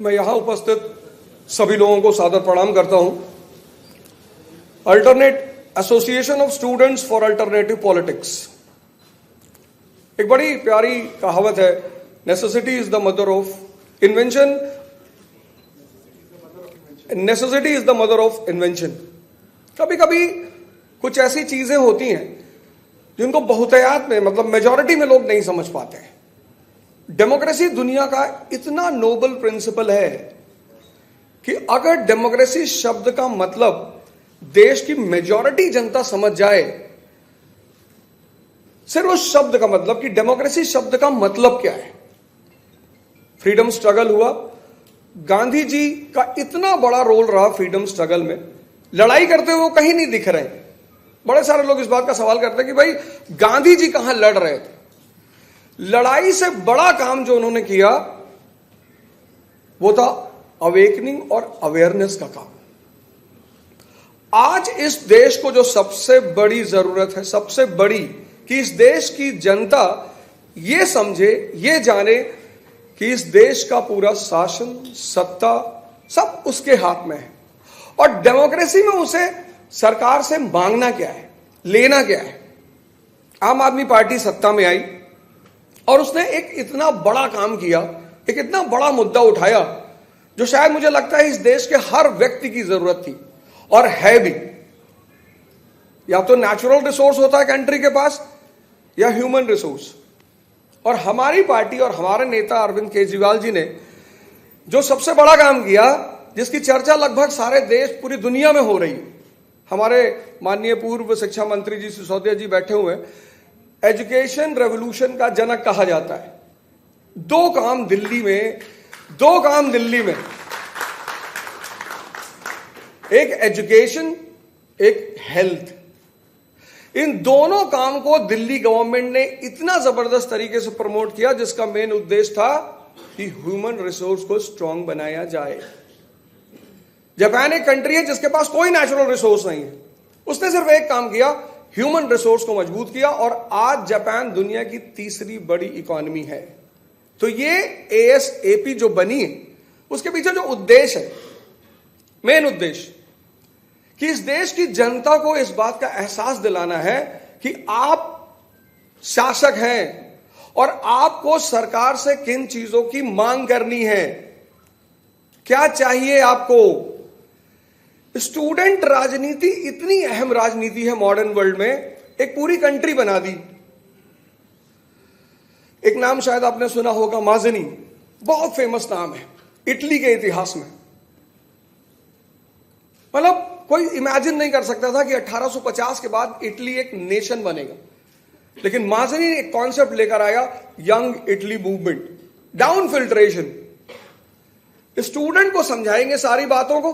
मैं यहां उपस्थित सभी लोगों को सादर प्रणाम करता हूं। Alternate association of students for alternative politics, एक बड़ी प्यारी कहावत है, necessity is the mother of invention. Necessity is the mother of invention. कभी कभी कुछ ऐसी चीजें होती हैं जिनको बहुतायत में, मतलब मेजॉरिटी में लोग नहीं समझ पाते हैं। डेमोक्रेसी दुनिया का इतना नोबल प्रिंसिपल है कि अगर डेमोक्रेसी शब्द का मतलब देश की मेजॉरिटी जनता समझ जाए, सिर्फ उस शब्द का मतलब कि डेमोक्रेसी शब्द का मतलब क्या है। फ्रीडम स्ट्रगल हुआ, गांधी जी का इतना बड़ा रोल रहा फ्रीडम स्ट्रगल में। लड़ाई करते हुए वो कहीं नहीं दिख रहे। बड़े सारे लोग इस बात का सवाल करते हैं कि भाई गांधी जी कहां लड़ रहे थे। लड़ाई से बड़ा काम जो उन्होंने किया वो था अवेकनिंग और अवेयरनेस का काम। आज इस देश को जो सबसे बड़ी जरूरत है, सबसे बड़ी, कि इस देश की जनता ये समझे, ये जाने कि इस देश का पूरा शासन, सत्ता सब उसके हाथ में है। और डेमोक्रेसी में उसे सरकार से मांगना क्या है, लेना क्या है। आम आदमी पार्टी सत्ता में आई और उसने एक इतना बड़ा काम किया, एक इतना बड़ा मुद्दा उठाया जो शायद मुझे लगता है इस देश के हर व्यक्ति की जरूरत थी और है भी। या तो नेचुरल रिसोर्स होता है कंट्री के पास या ह्यूमन रिसोर्स। और हमारी पार्टी और हमारे नेता अरविंद केजरीवाल जी ने जो सबसे बड़ा काम किया, जिसकी चर्चा लगभग सारे देश, पूरी दुनिया में हो रही है। हमारे माननीय पूर्व शिक्षा मंत्री जी सिसोदिया जी बैठे हुए हैं। एजुकेशन रेवोल्यूशन का जनक कहा जाता है। दो काम दिल्ली में, एक एजुकेशन, एक हेल्थ। इन दोनों काम को दिल्ली गवर्नमेंट ने इतना जबरदस्त तरीके से प्रमोट किया, जिसका मेन उद्देश्य था कि ह्यूमन रिसोर्स को स्ट्रांग बनाया जाए। जापान एक कंट्री है जिसके पास कोई नेचुरल रिसोर्स नहीं है। उसने सिर्फ एक काम किया, ह्यूमन रिसोर्स को मजबूत किया, और आज जापान दुनिया की तीसरी बड़ी इकोनॉमी है। तो ये ASAP जो बनी है, उसके पीछे जो उद्देश्य है, मेन उद्देश्य, कि इस देश की जनता को इस बात का एहसास दिलाना है कि आप शासक हैं और आपको सरकार से किन चीजों की मांग करनी है, क्या चाहिए आपको। स्टूडेंट राजनीति इतनी अहम राजनीति है मॉडर्न वर्ल्ड में, एक पूरी कंट्री बना दी। एक नाम शायद आपने सुना होगा, माज़नी, बहुत फेमस नाम है इटली के इतिहास में। मतलब कोई इमेजिन नहीं कर सकता था कि 1850 के बाद इटली एक नेशन बनेगा। लेकिन माज़नी एक कॉन्सेप्ट लेकर आया, young Italy movement, down filtration. Student को समझाएंगे सारी बातों को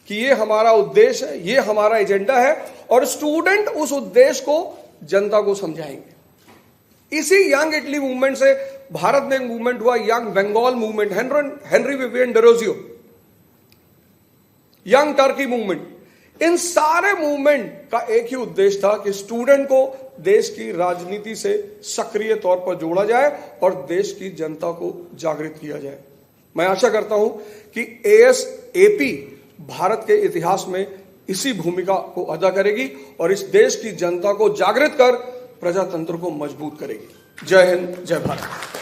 कि ये हमारा उद्देश्य है, ये हमारा एजेंडा है, और स्टूडेंट उस उद्देश्य को जनता को समझाएंगे। इसी यंग इटली मूवमेंट से भारत में एक मूवमेंट हुआ, young Bengal movement, Henry Vivian Derozio, young Turkey movement. इन सारे मूवमेंट का एक ही उद्देश्य था कि स्टूडेंट को देश की राजनीति से सक्रिय तौर पर जोड़ा जाए और देश की जनता को जागृत किया जाए। मैं आशा करता हूं कि ASAP भारत के इतिहास में इसी भूमिका को अदा करेगी और इस देश की जनता को जागृत कर प्रजातंत्र को मजबूत करेगी। जय हिंद, जय भारत।